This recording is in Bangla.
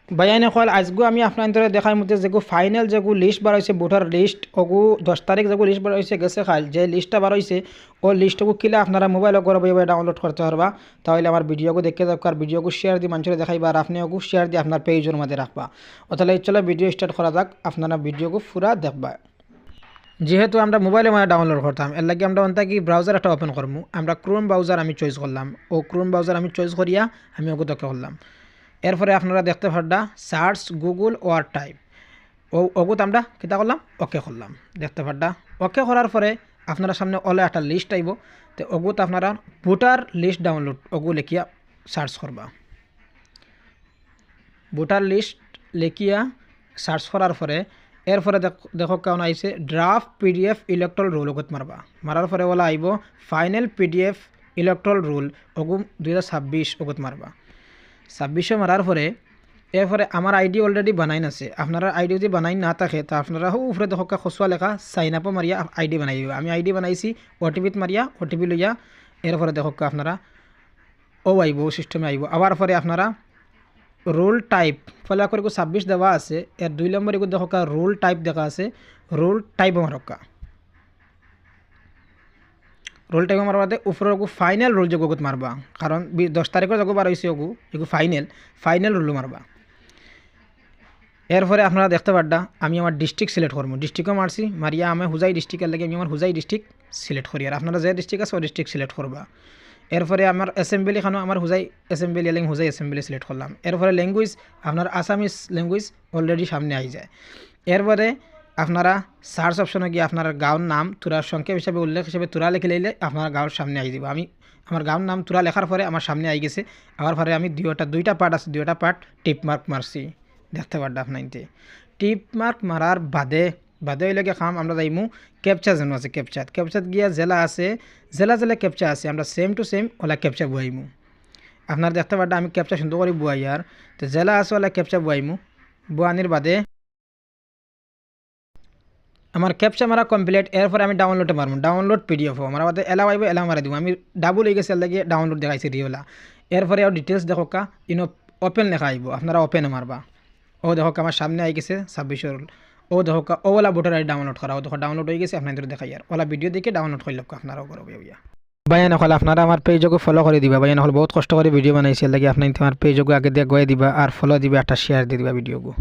বাইয়ানে কল আজগু আমি আপনাদের দেখার মধ্যে যেগু ফাইনাল যেগু লিস্ট বার হয়েছে ভোটার লিস্ট ওগু 10 তারিখ যেগু লিস্ট বার হয়েছে গেছে খাল যে লিস্টটা বার হয়েছে ও লিস্টগু কিলা আপনারা মোবাইল করে বইবে ডাউনলোড করতে পারবা। তাহলে আমার ভিডিওগু দেখতে দরকার ভিডিওগু শেয়ার দিয়ে মানুষের দেখাইবা আর আপনি ওগু শেয়ার দিয়ে আপনার পেজের মধ্যে রাখবা। তাহলে চলো ভিডিও স্টার্ট করা যাক, আপনারা ভিডিওগু পুরা দেখবা। যেহেতু আমরা মোবাইলে মানে ডাউনলোড করতাম এর লাগে আমরা অন্তা কি ব্রাউজার একটা ওপেন করবো। আমরা ক্রোম ব্রাউজার আমি চয়েস করলাম, ও ক্রোম ব্রাউজার আমি চয়েস করিয়া আমি ওগু দক্ষ করলাম। এরপরে আপনারা দেখতে পারডা সার্চ গুগল ওয়ার টাইপ ওগুত আমরা কিতা করলাম ওকে করলাম। দেখতে পারডা ওকে করার পরে আপনারা সামনে অলে একটা লিস্ট আইব, তো ওগুত আপনারা ভোটার লিস্ট ডাউনলোড ওগু লেখিয়া সার্চ করবা। ভোটার লিস্ট লেখিয়া সার্চ করার পরে এরপরে দেখো কেমন আইছে ড্রাফট পিডিএফ ইলেকট্রাল রোল ওগুত মারবা। মারার পরে ওলা আইব ফাইনাল পিডিএফ ইলেকট্রাল রোল ওগু 2026 ওগুত মারবা। 26 মারার পরে এরপরে আমার আইডি অলরেডি বানাইন আছে, আপনারা আইডি যদি বানাই না থাকে তা আপনারা উপরে দেখো খসুয়া লেখা সাইন আপও মারিয়া আইডি বানাই দিবে। আমি আইডি বানাইছি ওটিপিত মারিয়া ওটিপি লইয়া এরপরে দেখো আপনারা ও আইব সিস্টেমে আইব। আবার পরে আপনারা রোল টাইপ ফলে করে 26 দেওয়া আছে, এর 2 নম্বরে দেখো রোল টাইপ দেখা আছে, রোল টাইপ মারকা। রোল টাইপ মারবার বাদে উপরে ফাইনাল রোল যে গোগত মারবা, কারণ 10 তারিখের যোগ বার হয়েছে ওগু এগু ফাইনাল রোল মারবা। এরপরে আপনারা দেখতে পারডা আমি আমার ডিস্ট্রিক্ট সিলেক্ট করবো, ডিস্ট্রিক্টও মারছি মারিয়া আমি হুজাই ডিস্ট্রিক্টের লাগে আমি আমার হুজাই ডিস্ট্রিক্ট সিলেক্ট করি। আর আপনারা যে ডিস্ট্রিক্ট আছে ও ডিস্ট্রিক্ট সিলেক্ট করবা। এরপরে আমার অ্যাসেম্বলি খানো আমার হুজাই অ্যাসেম্বলি এলে হুজাই অ্যাসেম্বলি সিলেক্ট করলাম। এরপরে ল্যাঙ্গুয়েজ আপনার আসামিস ল্যাঙ্গুয়েজ অলরেডি সামনে আই যায়। এরপরে আপনারা সার্চ অপশনে গিয়ে আপনার গাঁওর নাম তুরার সংক্ষেপ হিসাবে উল্লেখ হিসেবে তুরা লিখে লইলে আপনার গাঁওর সামনে আই যাব। আমি আমার গাঁওর নাম তুরা লেখার পরে আমার সামনে আই গেছে। আবার পরে আমি দুইটা পার্ট আছে, দুইটা পার্ট টিপ মার্ক মারছি। দেখতে পারডা আপনাইতে টিপ মার্ক মারার বাদে হইলে খাম আমরা যাইমু ক্যাপচা যেন আছে ক্যাপচাত গিয়া জেলা আছে, জেলা ক্যাপচা আছে আমরা সেম টু সেম ওলা ক্যাপচা বুয়াইমু। আপনারা দেখতে পারডা আমি ক্যাপচা সুন্দর করে বুয়াই আর তো জেলা আছে ওলা ক্যাপচা বুয়াইমু। বুয়ানির বাদে আমার ক্যাপচা মারা কমপ্লিট। এরপরে আমি ডাউনলোডে মারবো, ডাউনলোড পিডিএফ আমার বাদে এলাও আইব এলাও মারা দিব। আমি ডাবল হয়ে গেছে লাগে ডাউনলোড দেখাইছি রিওলা। এরপরে আর ডিটেলস দেখো ওপেন লেখা আইব, আপনারা ওপেনে মারবা। ও দেখো আমার সামনে আই গেছে 26 ও দেখো ওলা ভোটার আইডি ডাউনলোড করা, ও দেখো ডাউনলোড হয়ে গেছে। আপনাদের দেখাই আর ওলা ভিডিও দেখে ডাউনলোড করলে আপনারাও করবে ভাইয়া। ভাইয়া নকল আপনারা আমার পেজকে ফলো করে দিবা। ভাইয়া নকল বহুত কষ্ট করে ভিডিও বানাইছে লাগে আপনার আমার পেজকে আগে দিয়ে গয়ে দিবা আর ফলো দিবা, একটা শেয়ার দিয়ে দিবা ভিডিওকে।